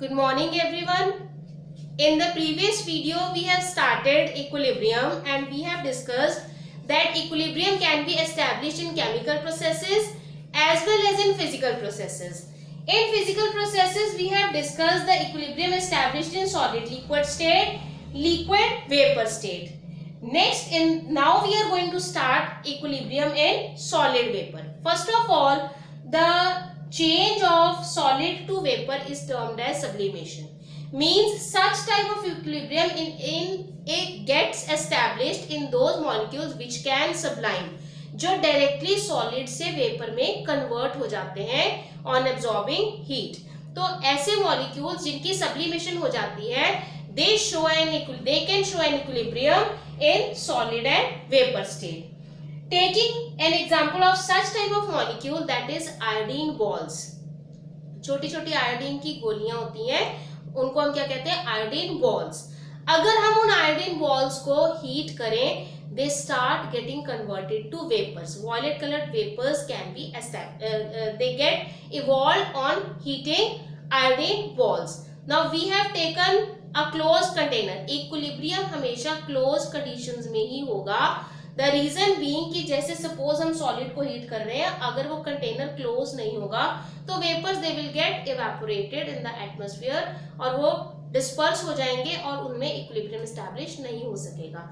Good morning everyone. In the previous video we have started equilibrium and we have discussed that equilibrium can be established in chemical processes as well as in physical processes. In physical processes we have discussed the equilibrium established in solid liquid state, liquid vapor state. Now we are going to start equilibrium in solid vapor. First of all, the change of solid to vapor is termed as sublimation. Means such type of equilibrium it gets established in those molecules which can sublime, जो directly solid से vapour में convert हो जाते हैं on absorbing heat. तो ऐसे molecules जिनकी sublimation हो जाती है they can show an equilibrium in solid and vapor state. Taking an example of such type of molecule, that is iodine balls. छोटी छोटी आयोडीन की गोलियां होती हैं, उनको हम क्या कहते हैं? Iodine balls. अगर हम उन आयोडीन बॉल्स को हीट करें, they start getting converted to vapors. Violet colored vapors can be they get evolved on heating iodine balls. Now we have taken a closed container. Equilibrium हमेशा closed conditions में ही होगा. The reason being कि जैसे suppose हम solid को heat कर रहे हैं, अगर वो container close नहीं होगा तो vapors they will get evaporated in the atmosphere और वो disperse हो जाएंगे और उनमें equilibrium establish नहीं हो सकेगा.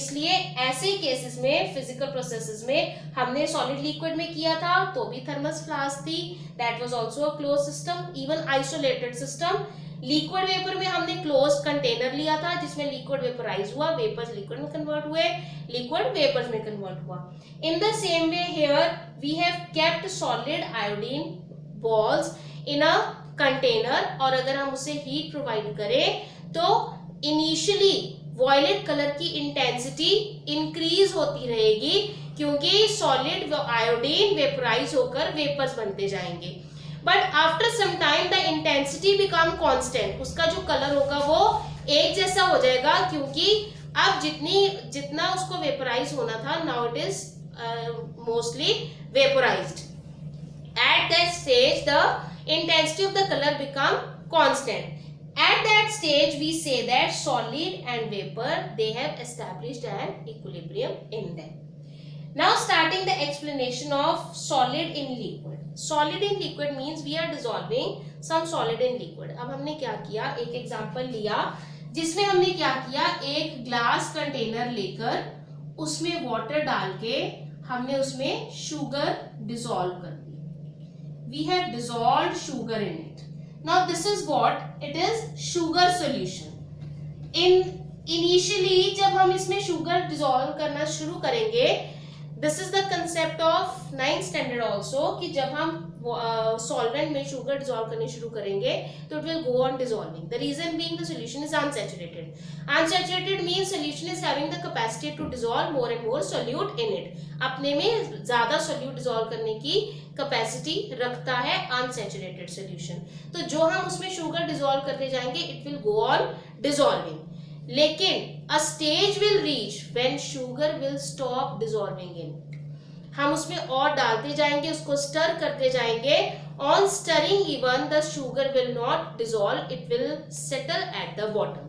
इसलिए ऐसे cases में physical processes में हमने solid liquid में किया था तो भी thermos flask थी, that was also a closed system. Even isolated system, liquid vapour में हमने क्लोज कंटेनर लिया था जिसमें लिक्विड वेपराइज हुआ, वेपर्स लिक्विड में कन्वर्ट हुए, लिक्विड वेपर्स में कन्वर्ट हुआ. In the same way here we have kept solid iodine balls in a container और अगर हम उसे हीट प्रोवाइड करें तो इनिशियली वॉयलेट कलर की इंटेंसिटी इंक्रीज होती रहेगी क्योंकि सॉलिड आयोडीन वेपराइज होकर वेपर्स बनते जाएंगे. But after some time the intensity become constant. उसका जो कलर होगा वो एक जैसा हो जाएगा क्योंकि अब जितना उसको वेपराइज होना था, now it is mostly vaporised. At that stage the intensity of the colour become constant. At that stage we say that solid and vapor they have established an equilibrium in them. Now starting the explanation of solid in liquid. Solid in liquid means we are dissolving some solid in liquid. अब हमने क्या किया, एक example लिया जिसमें हमने क्या किया, एक ग्लास कंटेनर लेकर उसमें वाटर डाल के हमने उसमें शुगर डिसॉल्व कर दी. We have dissolved sugar in it. Now this is what it is, sugar solution. Initially जब हम इसमें शुगर डिसॉल्व करना शुरू करेंगे, this is the concept of 9th standard also कि जब हम सॉल्वेंट में शुगर डिसॉल्व करने शुरू करेंगे तो it will go on dissolving. The reason being the solution is unsaturated. Unsaturated means solution is having the capacity to dissolve more and more solute in it. अपने में ज्यादा सॉल्यूट डिसॉल्व करने की capacity रखता है अनसैचुरेटेड सॉल्यूशन. तो जो हम उसमें शुगर डिसॉल्व करते जाएंगे it will go on dissolving. लेकिन a stage will reach when sugar will stop dissolving in. हम उसमें और डालते जाएंगे, उसको स्टर करते जाएंगे. On stirring even the sugar will not dissolve, it will settle at the bottom.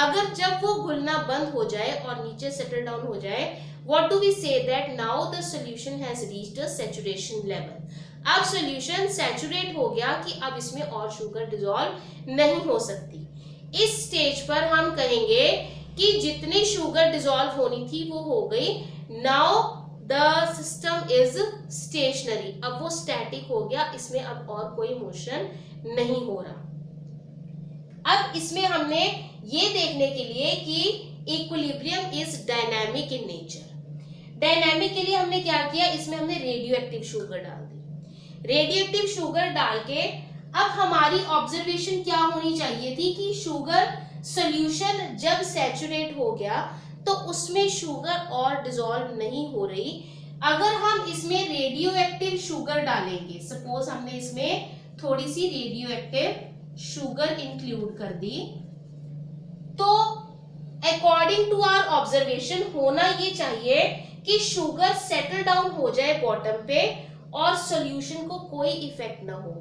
अगर जब वो घुलना बंद हो जाए और नीचे सेटल डाउन हो जाए, what do we say that now the solution has reached a saturation level. अब solution saturate हो गया कि अब इसमें और शुगर डिसॉल्व नहीं हो सकती. इस स्टेज पर हम कहेंगे कि जितनी शुगर डिसॉल्व होनी थी वो हो गई. Now the system is stationary. अब वो स्टैटिक हो गया, इसमें अब और कोई मोशन नहीं हो रहा. अब इसमें हमने ये देखने के लिए कि equilibrium is dynamic in nature. Dynamic के लिए हमने क्या किया, इसमें हमने रेडियो एक्टिव शुगर डाल दी. रेडियो एक्टिव शुगर डाल के अब हमारी ऑब्जर्वेशन क्या होनी चाहिए थी कि शुगर सॉल्यूशन जब सैचुरेट हो गया तो उसमें शुगर और डिसॉल्व नहीं हो रही. अगर हम इसमें रेडियो एक्टिव शुगर डालेंगे, सपोज हमने इसमें थोड़ी सी रेडियो एक्टिव शुगर इंक्लूड कर दी, तो अकॉर्डिंग टू आवर ऑब्जर्वेशन होना ये चाहिए कि शुगर सेटल डाउन हो जाए बॉटम पे और सॉल्यूशन को कोई इफेक्ट ना हो।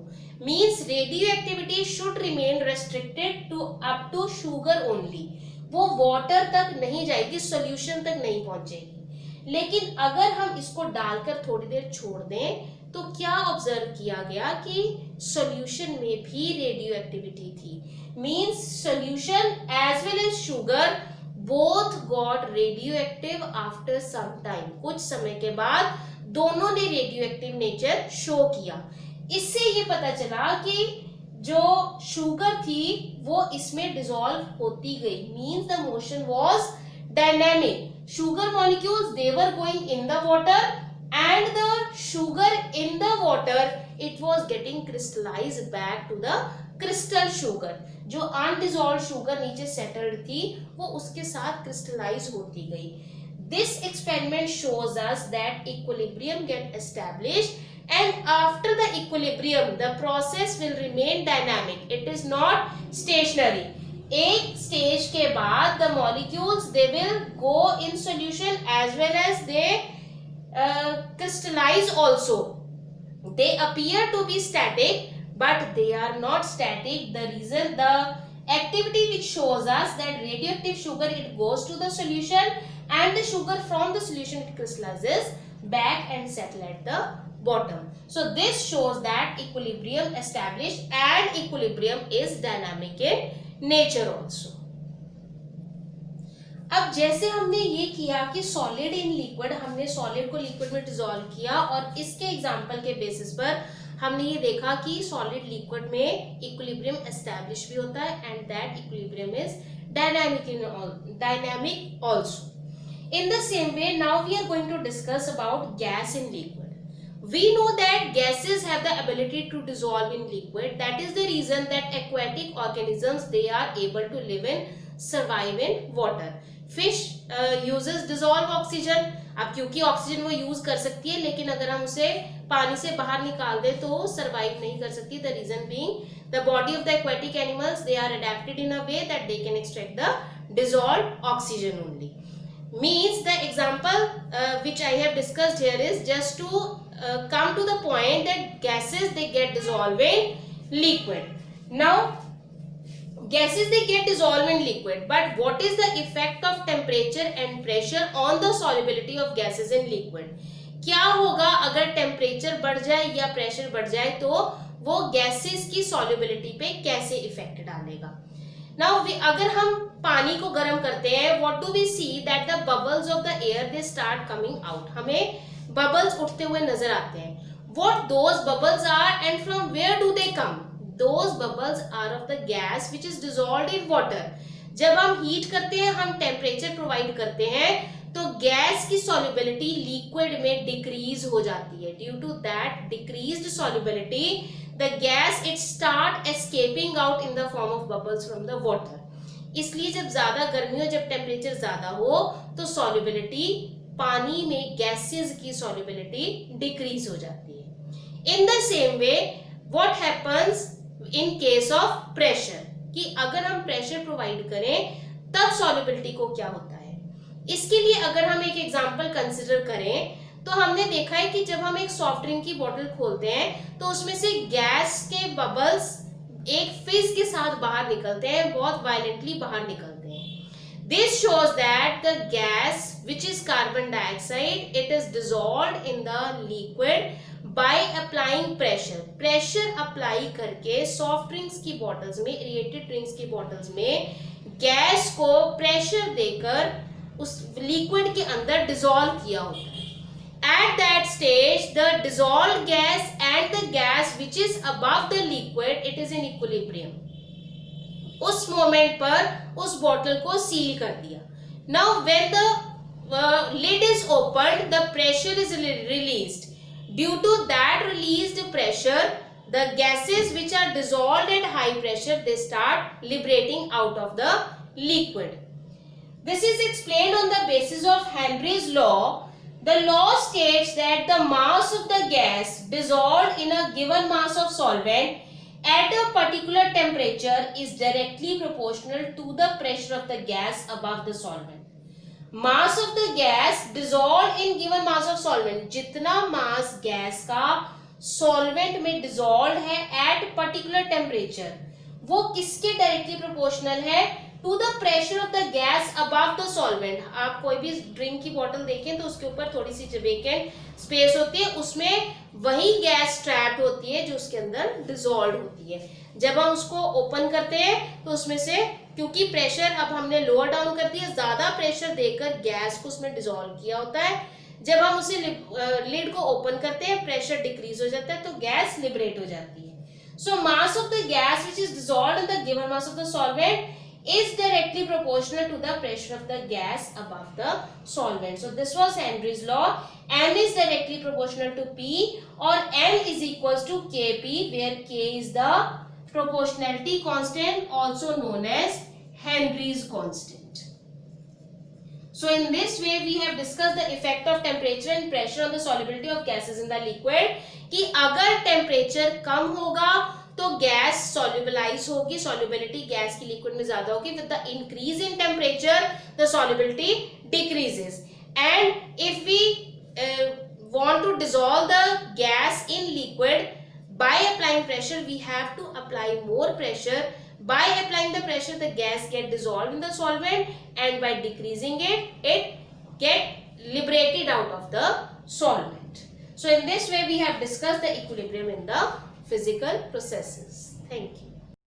Means radioactivity should remain restricted to up to sugar only, वो वाटर तक नहीं जाएगी, सॉल्यूशन तक नहीं पहुंचेगी। लेकिन अगर हम इसको डालकर थोड़ी देर छोड़ दें तो क्या ऑब्जर्व किया गया कि सॉल्यूशन में भी रेडियो एक्टिविटी थी। Means solution as well as sugar both got radioactive after some time, कुछ समय के बाद दोनों ने रेडियो एक्टिव नेचर शो किया। इससे ये पता चला कि जो शुगर थी वो इसमें डिसॉल्व होती गई। Means the motion was dynamic, sugar molecules they were going in the water and the sugar in the water it was getting crystallized back to the crystal sugar। जो undissolved sugar नीचे settled थी वो उसके साथ crystallize होती गई। This experiment shows us that equilibrium get established and after the equilibrium the process will remain dynamic, it is not stationary। एक stage के बाद the molecules they will go in solution as well as they crystallize also। They appear to be static but they are not static। The reason, the activity which shows us that radioactive sugar it goes to the solution and the sugar from the solution it crystallizes back and settle at the bottom। So this shows that equilibrium established and equilibrium is dynamic in nature also. अब जैसे हमने ये किया कि solid in liquid, हमने solid को liquid में dissolve किया और इसके एग्जांपल के बेसिस पर हमने ये देखा कि सॉलिड लिक्विड में इक्विलिब्रियम एस्टैब्लिश भी होता है and that equilibrium is dynamic also. In the same way now we are going to discuss about gas in liquid. We know that gases have the ability to dissolve in liquid. That is the reason that aquatic organisms they are able to live in, survive in water. Fish uses dissolved oxygen। अब क्योंकि oxygen वो use कर सकती है लेकिन अगर हम उसे पानी से बाहर निकाल दें तो सर्वाइव नहीं कर सकती। The reason being the body of the aquatic animals they are adapted in a way that they can extract the dissolved oxygen only। Means the example which I have discussed here is just to come to the point that gases they get dissolved in liquid। Now gases they get dissolved in liquid, but what is the effect of temperature and pressure on the solubility of gases in liquid? क्या होगा अगर temperature बढ़ जाए या pressure बढ़ जाए तो वो गैसेस की solubility पे कैसे इफेक्ट डालेगा। Now अगर हम पानी को गर्म करते हैं, what do we see that the bubbles of the air they start coming out। हमें bubbles उठते हुए नजर आते हैं। What those bubbles are and from where do they come? Those bubbles are of the gas which is dissolved in water। जब हम heat करते हैं, हम टेम्परेचर प्रोवाइड करते हैं तो गैस की solubility लिक्विड में डिक्रीज हो जाती है। Due to that decreased solubility, the gas it start escaping out in the form of bubbles from the water। इसलिए जब ज्यादा गर्मी हो, जब टेम्परेचर ज्यादा हो तो solubility पानी में गैसेस की solubility डिक्रीज हो जाती है। इन the same way what happens in case of pressure, कि अगर हम प्रेशर प्रोवाइड करें तब solubility को क्या होता है। इसके लिए अगर हम एक एग्जांपल कंसिडर करें तो हमने देखा है कि जब हम एक सॉफ्ट ड्रिंक की बोतल खोलते हैं तो उसमें से गैस के बबल्स एक फिज के साथ बाहर निकलते हैं, बहुत वायलेंटली बाहर निकलते हैं। This shows that the gas which is carbon dioxide it is dissolved in the liquid by applying pressure। pressure apply करके सॉफ्ट ड्रिंक्स की बॉटल्स में, एरेटेड ड्रिंक्स की बॉटल्स में गैस को प्रेशर देकर उस लिक्विड के अंदर डिसॉल्व किया होता है। At that stage the dissolved gas and the gas which is above the liquid it is in equilibrium। उस मोमेंट पर उस बॉटल को सील कर दिया। Now when the lid is opened the pressure is released। Due to that released pressure the gases which are dissolved at high pressure they start liberating out of the liquid। This is explained on the basis of Henry's law। The law states that the mass of the gas dissolved in a given mass of solvent at a particular temperature is directly proportional to the pressure of the gas above the solvent। Mass of the gas dissolve in given mass of solvent, जितना mass gas का solvent में dissolve है at particular temperature, वो किसके directly proportional है, to the pressure of the gas above the solvent. आप कोई भी ड्रिंक की बोतल देखें तो उसके ऊपर थोड़ी सी वेकेंट स्पेस होती है, उसमें वही गैस ट्रैप्ड होती है जो उसके अंदर डिसॉल्व होती है। जब हम उसको ओपन करते हैं तो उसमें से, क्योंकि प्रेशर अब हमने लोअर डाउन कर दिया, ज्यादा प्रेशर देकर गैस को उसमें डिसॉल्व किया होता है। जब हम उसे लिड को ओपन करते हैं, प्रेशर डिक्रीज हो जाता है तो गैस लिबरेट हो जाती है। So mass of the gas which is dissolved in the given mass of the solvent is directly proportional to the pressure of the gas above the solvent. So this was Henry's law. M is directly proportional to P, or M is equals to Kp, where K is the proportionality constant, also known as Henry's constant. So in this way we have discussed the effect of temperature and pressure on the solubility of gases in the liquid, कि अगर temperature कम होगा तो gas सॉल्युबलाइज होगी, solubility gas की liquid में ज्यादा होगी। With the increase in temperature the solubility decreases, and if we want to dissolve the gas in liquid by applying pressure, we have to apply more pressure. By applying the pressure, the gas get dissolved in the solvent, and by decreasing it, it get liberated out of the solvent. So in this way we have discussed the equilibrium in the physical processes. Thank you.